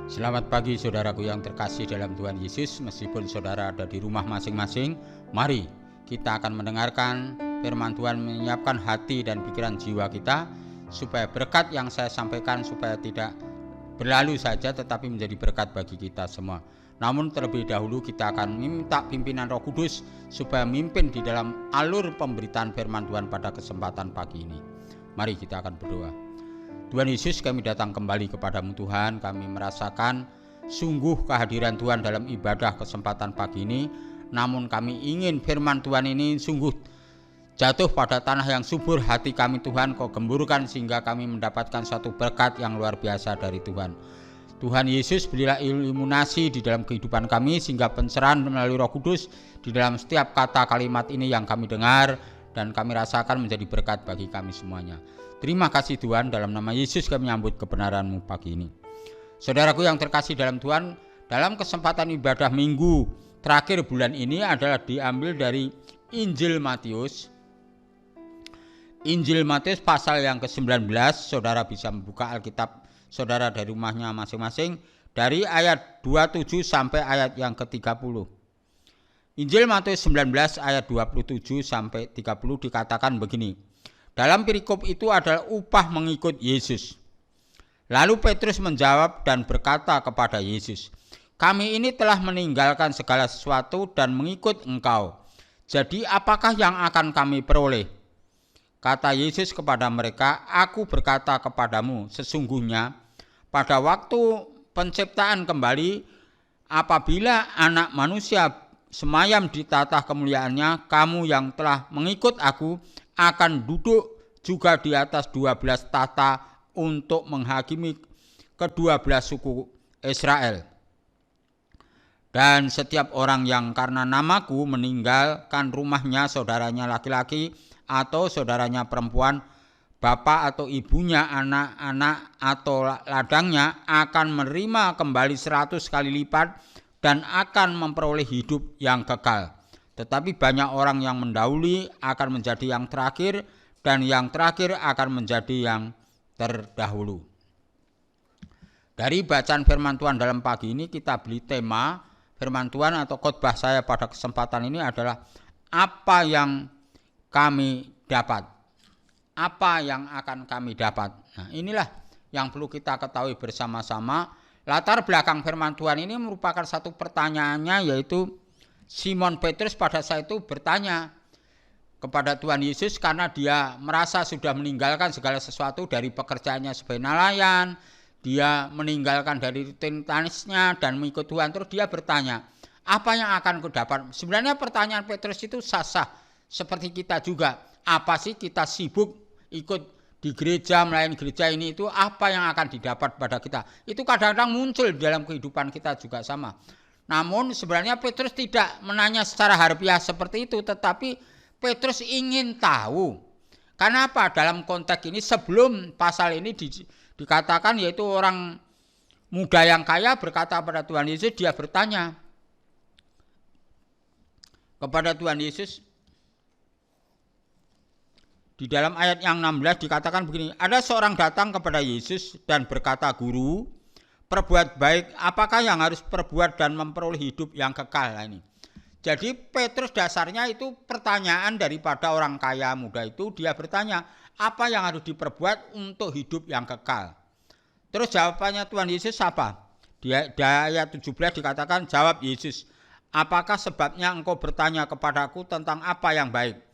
Selamat pagi saudaraku yang terkasih dalam Tuhan Yesus. Meskipun saudara ada di rumah masing-masing, mari kita akan mendengarkan firman Tuhan, menyiapkan hati dan pikiran jiwa kita, supaya berkat yang saya sampaikan supaya tidak berlalu saja tetapi menjadi berkat bagi kita semua. Namun terlebih dahulu kita akan minta pimpinan Roh Kudus supaya memimpin di dalam alur pemberitaan firman Tuhan pada kesempatan pagi ini. Mari kita akan berdoa. Tuhan Yesus, kami datang kembali kepadamu Tuhan. Kami merasakan sungguh kehadiran Tuhan dalam ibadah kesempatan pagi ini. Namun kami ingin firman Tuhan ini sungguh jatuh pada tanah yang subur hati kami Tuhan. Kau gemburkan sehingga kami mendapatkan suatu berkat yang luar biasa dari Tuhan. Tuhan Yesus, berilah iluminasi di dalam kehidupan kami sehingga pencerahan melalui Roh Kudus di dalam setiap kata kalimat ini yang kami dengar dan kami rasakan menjadi berkat bagi kami semuanya. Terima kasih Tuhan, dalam nama Yesus kami menyambut kebenaran-Mu pagi ini. Saudaraku yang terkasih dalam Tuhan, dalam kesempatan ibadah minggu terakhir bulan ini adalah diambil dari Injil Matius. Injil Matius pasal yang ke-19, saudara bisa membuka Alkitab saudara dari rumahnya masing-masing dari ayat 27 sampai ayat yang ke-30. Injil Matius 19 ayat 27 sampai 30 dikatakan begini. Dalam perikop itu adalah upah mengikut Yesus. Lalu Petrus menjawab dan berkata kepada Yesus, "Kami ini telah meninggalkan segala sesuatu dan mengikut Engkau. Jadi apakah yang akan kami peroleh?" Kata Yesus kepada mereka, "Aku berkata kepadamu, sesungguhnya pada waktu penciptaan kembali, apabila Anak Manusia semayam di tatah kemuliaannya, kamu yang telah mengikut aku akan duduk juga di atas 12 tahta untuk menghakimi ke-12 suku Israel. Dan setiap orang yang karena namaku meninggalkan rumahnya, saudaranya laki-laki atau saudaranya perempuan, bapak atau ibunya, anak-anak atau ladangnya, akan menerima kembali 100 kali lipat dan akan memperoleh hidup yang kekal. Tetapi banyak orang yang mendahului akan menjadi yang terakhir, dan yang terakhir akan menjadi yang terdahulu." Dari bacaan firman Tuhan dalam pagi ini kita beri tema firman Tuhan atau khotbah saya pada kesempatan ini adalah apa yang kami dapat. Apa yang akan kami dapat. Nah, inilah yang perlu kita ketahui bersama-sama. Latar belakang firman Tuhan ini merupakan satu pertanyaannya, yaitu Simon Petrus pada saat itu bertanya kepada Tuhan Yesus karena dia merasa sudah meninggalkan segala sesuatu dari pekerjaannya sebagai nelayan. Dia meninggalkan dari rutinitasnya dan mengikut Tuhan. Terus dia bertanya, apa yang akan kudapat? Sebenarnya pertanyaan Petrus itu sah-sah seperti kita juga. Apa sih kita sibuk ikut di gereja, melayani gereja ini, itu apa yang akan didapat pada kita? Itu kadang-kadang muncul dalam kehidupan kita juga sama. Namun sebenarnya Petrus tidak menanya secara harfiah seperti itu, tetapi Petrus ingin tahu. Karena apa? Dalam konteks ini sebelum pasal ini dikatakan, yaitu orang muda yang kaya berkata pada Tuhan Yesus, dia bertanya kepada Tuhan Yesus. Di dalam ayat yang 16 dikatakan begini, ada seorang datang kepada Yesus dan berkata, "Guru, perbuat baik, apakah yang harus perbuat dan memperoleh hidup yang kekal?" Nah, ini. Jadi Petrus dasarnya itu pertanyaan daripada orang kaya muda itu, dia bertanya, apa yang harus diperbuat untuk hidup yang kekal? Terus jawabannya Tuhan Yesus apa? Di ayat 17 dikatakan, jawab Yesus, "Apakah sebabnya engkau bertanya kepadaku tentang apa yang baik?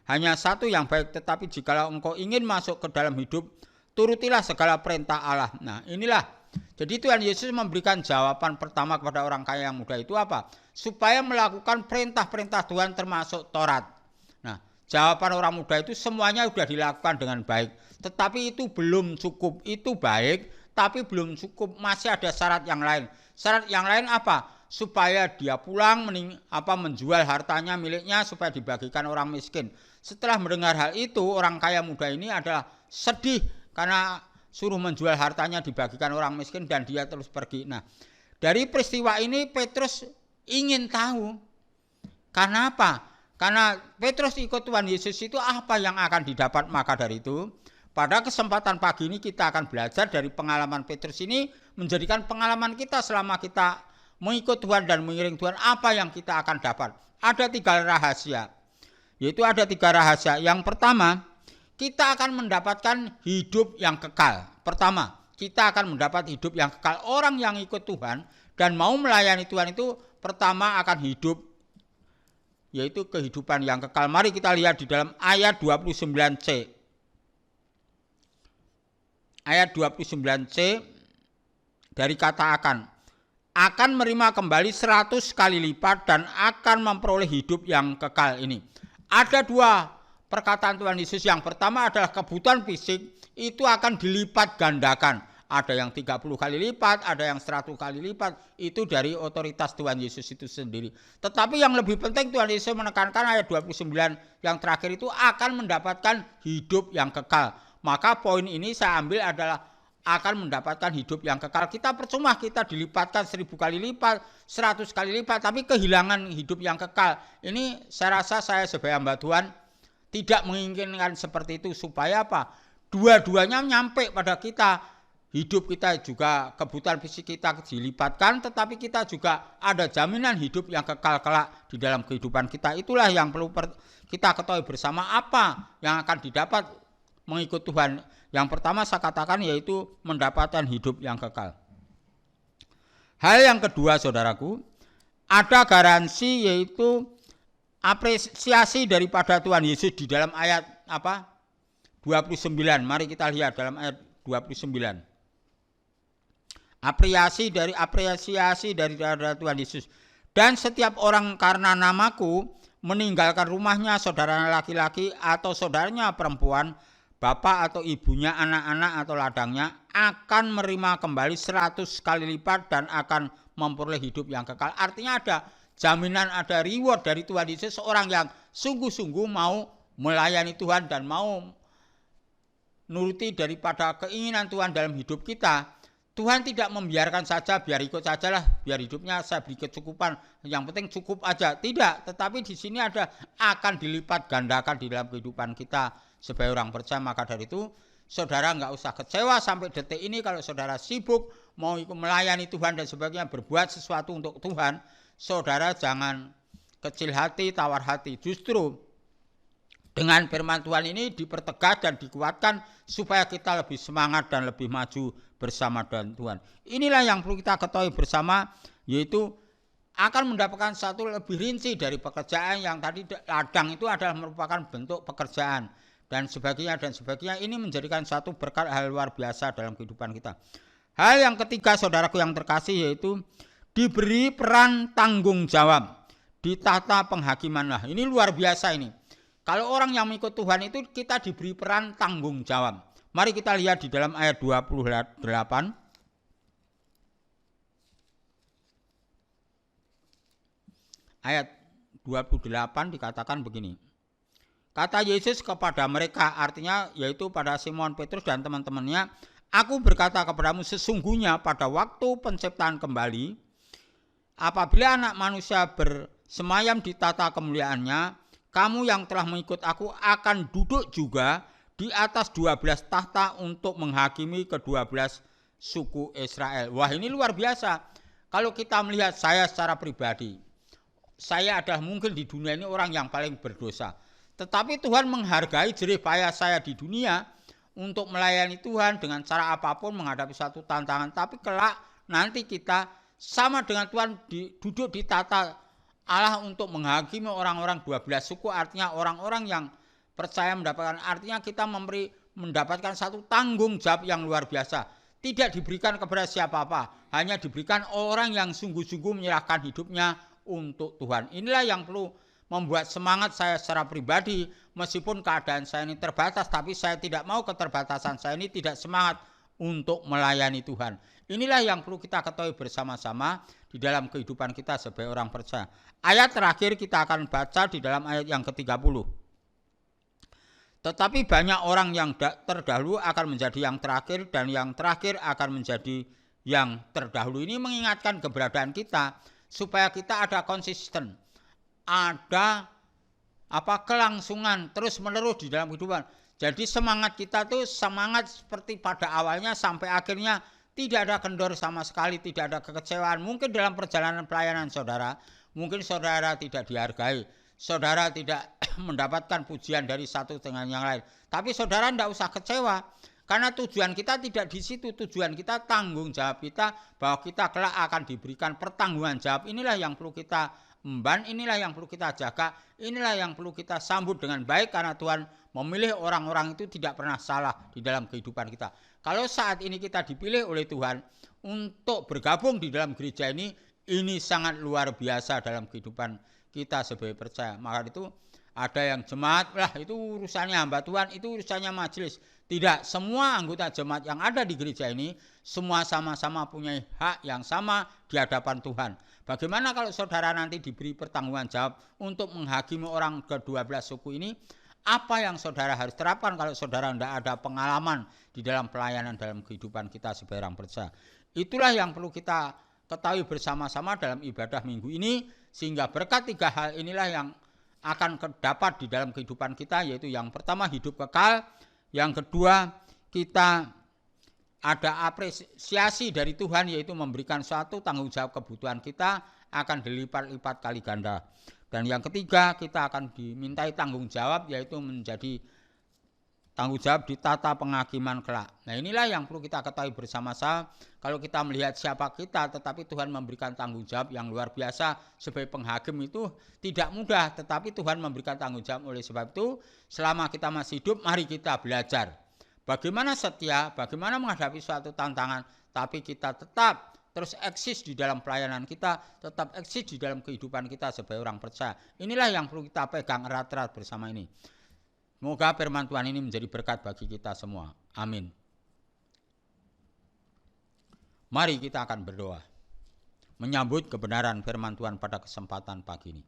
Hanya satu yang baik, tetapi jikalau engkau ingin masuk ke dalam hidup, turutilah segala perintah Allah." Nah, inilah. Jadi Tuhan Yesus memberikan jawaban pertama kepada orang kaya yang muda itu apa? Supaya melakukan perintah-perintah Tuhan termasuk Taurat. Nah, jawaban orang muda itu semuanya sudah dilakukan dengan baik. Tetapi itu belum cukup. Itu baik, tapi belum cukup. Masih ada syarat yang lain. Syarat yang lain apa? Supaya dia pulang menjual hartanya miliknya supaya dibagikan orang miskin. Setelah mendengar hal itu, orang kaya muda ini adalah sedih karena suruh menjual hartanya dibagikan orang miskin dan dia terus pergi. Nah, dari peristiwa ini Petrus ingin tahu. Karena apa? Karena Petrus ikut Tuhan Yesus itu apa yang akan didapat? Maka dari itu Pada kesempatan pagi ini kita akan belajar dari pengalaman Petrus ini menjadikan pengalaman kita selama kita mengikut Tuhan dan mengiring Tuhan apa yang kita akan dapat. Ada 3 rahasia. Yaitu ada 3 rahasia. Yang pertama, kita akan mendapatkan hidup yang kekal. Pertama, kita akan mendapat hidup yang kekal. Orang yang ikut Tuhan dan mau melayani Tuhan itu pertama akan hidup, yaitu kehidupan yang kekal. Mari kita lihat di dalam ayat 29c. Ayat 29c dari kata akan menerima kembali 100 kali lipat dan akan memperoleh hidup yang kekal ini. Ada 2 perkataan Tuhan Yesus. Yang pertama adalah kebutuhan fisik itu akan dilipat gandakan. Ada yang 30 kali lipat, ada yang 100 kali lipat. Itu dari otoritas Tuhan Yesus itu sendiri. Tetapi yang lebih penting Tuhan Yesus menekankan ayat 29 yang terakhir itu akan mendapatkan hidup yang kekal. Maka poin ini saya ambil adalah akan mendapatkan hidup yang kekal. Kita percuma kita dilipatkan 1000 kali lipat, 100 kali lipat, tapi kehilangan hidup yang kekal. Ini saya rasa saya sebagai hamba Tuhan tidak menginginkan seperti itu. Supaya apa? Dua-duanya nyampe pada kita. Hidup kita juga, kebutuhan fisik kita dilipatkan, tetapi kita juga ada jaminan hidup yang kekal kelak di dalam kehidupan kita. Itulah yang perlu kita ketahui bersama, apa yang akan didapat mengikut Tuhan. Yang pertama saya katakan yaitu mendapatkan hidup yang kekal. Hal yang kedua saudaraku, ada garansi yaitu apresiasi daripada Tuhan Yesus di dalam ayat 29. Mari kita lihat dalam ayat 29. Apresiasi dari Tuhan Yesus. Dan setiap orang karena namaku meninggalkan rumahnya, saudaranya laki-laki atau saudaranya perempuan, bapak atau ibunya, anak-anak atau ladangnya, akan menerima kembali 100 kali lipat dan akan memperoleh hidup yang kekal. Artinya ada jaminan, ada reward dari Tuhan Yesus. Seorang yang sungguh-sungguh mau melayani Tuhan dan mau nuruti daripada keinginan Tuhan dalam hidup kita. Tuhan tidak membiarkan saja, biar ikut sajalah, biar hidupnya saya beri kecukupan, yang penting cukup aja. Tidak, tetapi di sini ada akan dilipat gandakan di dalam kehidupan kita sebagai orang percaya. Maka dari itu, saudara nggak usah kecewa sampai detik ini kalau saudara sibuk mau ikut melayani Tuhan dan sebagainya, berbuat sesuatu untuk Tuhan. Saudara jangan kecil hati, tawar hati. Justru dengan firman Tuhan ini dipertegas dan dikuatkan supaya kita lebih semangat dan lebih maju bersama dengan Tuhan. Inilah yang perlu kita ketahui bersama, yaitu akan mendapatkan satu lebih rinci dari pekerjaan yang tadi ladang itu adalah merupakan bentuk pekerjaan dan sebagainya dan sebagainya. Ini menjadikan satu berkat hal luar biasa dalam kehidupan kita. Hal yang ketiga saudaraku yang terkasih yaitu diberi peran tanggung jawab di tata penghakiman. Nah, ini luar biasa ini. Kalau orang yang mengikut Tuhan itu kita diberi peran tanggung jawab. Mari kita lihat di dalam ayat 28. Ayat 28 dikatakan begini. Kata Yesus kepada mereka, artinya yaitu pada Simon Petrus dan teman-temannya, aku berkata kepadamu sesungguhnya pada waktu penciptaan kembali, apabila anak manusia bersemayam di tata kemuliaannya, kamu yang telah mengikut aku akan duduk juga di atas 12 tahta untuk menghakimi ke-12 suku Israel. Wah, ini luar biasa. Kalau kita melihat saya secara pribadi, saya adalah mungkin di dunia ini orang yang paling berdosa. Tetapi Tuhan menghargai jerih payah saya di dunia untuk melayani Tuhan dengan cara apapun menghadapi satu tantangan. Tapi kelak nanti kita sama dengan Tuhan duduk di tata Allah untuk menghakimi orang-orang 12 suku, artinya orang-orang yang percaya mendapatkan, artinya kita mendapatkan satu tanggung jawab yang luar biasa. Tidak diberikan kepada siapa-apa, hanya diberikan orang yang sungguh-sungguh menyerahkan hidupnya untuk Tuhan. Inilah yang perlu membuat semangat saya secara pribadi, meskipun keadaan saya ini terbatas, tapi saya tidak mau keterbatasan saya ini tidak semangat untuk melayani Tuhan. Inilah yang perlu kita ketahui bersama-sama di dalam kehidupan kita sebagai orang percaya. Ayat terakhir kita akan baca di dalam ayat yang ke-30. Tetapi banyak orang yang terdahulu akan menjadi yang terakhir dan yang terakhir akan menjadi yang terdahulu. Ini mengingatkan keberadaan kita supaya kita ada konsisten, ada kelangsungan terus menerus di dalam kehidupan. Jadi semangat kita tuh semangat seperti pada awalnya sampai akhirnya tidak ada kendor sama sekali, tidak ada kekecewaan. Mungkin dalam perjalanan pelayanan saudara, mungkin saudara tidak dihargai, saudara tidak mendapatkan pujian dari satu dengan yang lain. Tapi saudara tidak usah kecewa. Karena tujuan kita tidak di situ, tujuan kita tanggung jawab kita bahwa kita kelak akan diberikan pertanggungan jawab. Inilah yang perlu kita emban, inilah yang perlu kita jaga, inilah yang perlu kita sambut dengan baik karena Tuhan memilih orang-orang itu tidak pernah salah di dalam kehidupan kita. Kalau saat ini kita dipilih oleh Tuhan untuk bergabung di dalam gereja ini sangat luar biasa dalam kehidupan kita sebagai percaya. Maka itu ada yang jemaat, lah itu urusannya hamba Tuhan, itu urusannya majelis. Tidak, semua anggota jemaat yang ada di gereja ini semua sama-sama punya hak yang sama di hadapan Tuhan. Bagaimana kalau saudara nanti diberi pertanggungan jawab untuk menghakimi orang ke-12 suku ini? Apa yang saudara harus terapkan kalau saudara tidak ada pengalaman di dalam pelayanan dalam kehidupan kita sebagai orang percaya? Itulah yang perlu kita ketahui bersama-sama dalam ibadah minggu ini, sehingga berkat 3 hal inilah yang akan dapat di dalam kehidupan kita, yaitu yang pertama hidup kekal, yang kedua kita ada apresiasi dari Tuhan, yaitu memberikan suatu tanggung jawab kebutuhan kita akan dilipat-lipat kali ganda. Dan yang ketiga kita akan dimintai tanggung jawab, yaitu menjadi tanggung jawab di tata penghakiman kelak. Nah inilah yang perlu kita ketahui bersama-sama. Kalau kita melihat siapa kita, tetapi Tuhan memberikan tanggung jawab yang luar biasa sebagai penghakim itu tidak mudah. Tetapi Tuhan memberikan tanggung jawab, oleh sebab itu selama kita masih hidup, mari kita belajar. Bagaimana setia, bagaimana menghadapi suatu tantangan, tapi kita tetap terus eksis di dalam pelayanan kita, tetap eksis di dalam kehidupan kita sebagai orang percaya. Inilah yang perlu kita pegang erat-erat bersama ini. Semoga firman Tuhan ini menjadi berkat bagi kita semua. Amin. Mari kita akan berdoa, menyambut kebenaran firman Tuhan pada kesempatan pagi ini.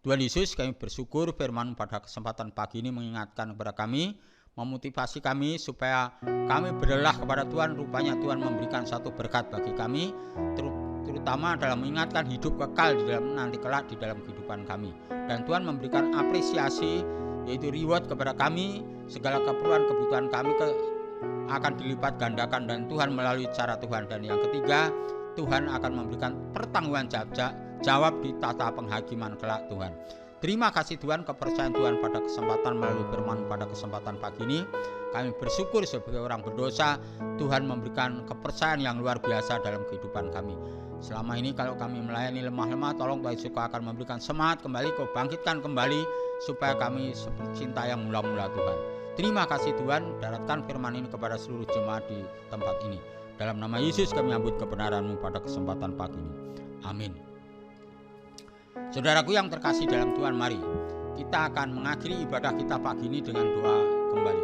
Tuhan Yesus, kami bersyukur firman pada kesempatan pagi ini mengingatkan kepada kami, memotivasi kami supaya kami berlelah kepada Tuhan. Rupanya Tuhan memberikan satu berkat bagi kami, terutama dalam mengingatkan hidup kekal di dalam nanti kelak di dalam kehidupan kami. Dan Tuhan memberikan apresiasi, yaitu reward kepada kami, segala keperluan kebutuhan kami akan dilipat gandakan dan Tuhan melalui cara Tuhan. Dan yang ketiga, Tuhan akan memberikan pertanggungan jawab di tata penghakiman kelak Tuhan. Terima kasih Tuhan, kepercayaan Tuhan pada kesempatan melalui firman pada kesempatan pagi ini. Kami bersyukur sebagai orang berdosa, Tuhan memberikan kepercayaan yang luar biasa dalam kehidupan kami. Selama ini kalau kami melayani lemah-lemah, tolong Tuhan Yesus akan memberikan semangat kembali, Kau bangkitkan kembali supaya kami seperti cinta yang mula-mula Tuhan. Terima kasih Tuhan, daratkan firman ini kepada seluruh jemaat di tempat ini. Dalam nama Yesus kami menyambut kebenaran-Mu pada kesempatan pagi ini. Amin. Saudaraku yang terkasih dalam Tuhan, mari kita akan mengakhiri ibadah kita pagi ini dengan doa kembali.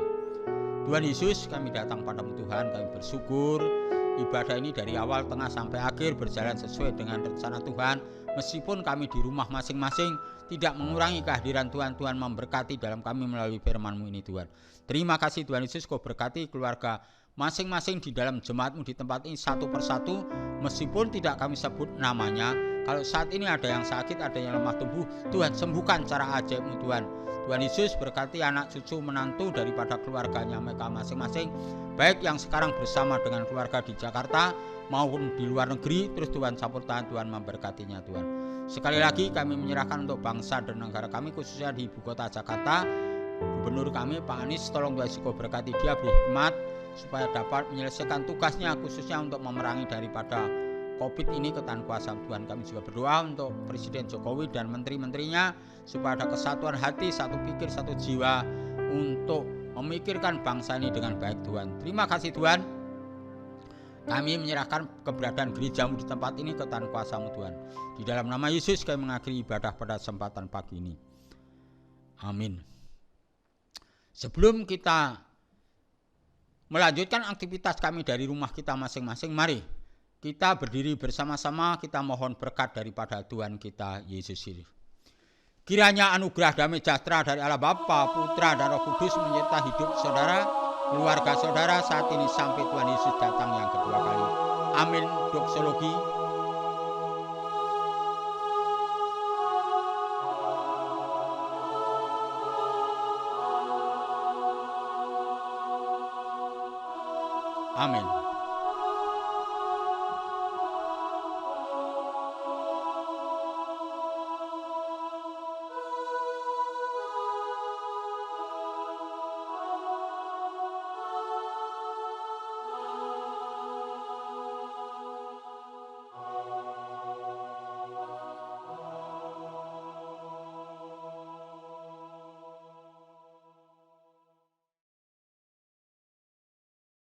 Tuhan Yesus, kami datang padamu Tuhan, kami bersyukur ibadah ini dari awal, tengah, sampai akhir berjalan sesuai dengan rencana Tuhan. Meskipun kami di rumah masing-masing, tidak mengurangi kehadiran Tuhan. Tuhan memberkati dalam kami melalui firman-Mu ini Tuhan. Terima kasih Tuhan Yesus, Kau berkati keluarga masing-masing di dalam jemaat-Mu di tempat ini satu persatu. Meskipun tidak kami sebut namanya, kalau saat ini ada yang sakit, ada yang lemah tubuh, Tuhan sembuhkan cara ajaib-Mu Tuhan. Tuhan Yesus berkati anak cucu menantu daripada keluarganya mereka masing-masing, baik yang sekarang bersama dengan keluarga di Jakarta maupun di luar negeri. Terus Tuhan campur tangan, Tuhan memberkatinya Tuhan. Sekali lagi kami menyerahkan untuk bangsa dan negara kami, khususnya di ibu kota Jakarta. Gubernur kami Pak Anies, tolong Tuhan Yesus berkati dia, beri hikmat supaya dapat menyelesaikan tugasnya, khususnya untuk memerangi daripada COVID ini ke tangan kuasa Tuhan. Kami juga berdoa untuk Presiden Jokowi dan menteri-menterinya supaya ada kesatuan hati, satu pikir, satu jiwa untuk memikirkan bangsa ini dengan baik Tuhan. Terima kasih Tuhan. Kami menyerahkan keberadaan gereja-Mu di tempat ini ke tangan kuasa-Mu Tuhan. Di dalam nama Yesus kami mengakhiri ibadah pada kesempatan pagi ini. Amin. Sebelum kita melanjutkan aktivitas kami dari rumah kita masing-masing, mari kita berdiri bersama-sama, kita mohon berkat daripada Tuhan kita Yesus Kristus. Kiranya anugerah damai sejahtera dari Allah Bapa, Putra dan Roh Kudus menyertai hidup saudara, keluarga saudara saat ini sampai Tuhan Yesus datang yang kedua kali. Amin. Doksologi. Amin.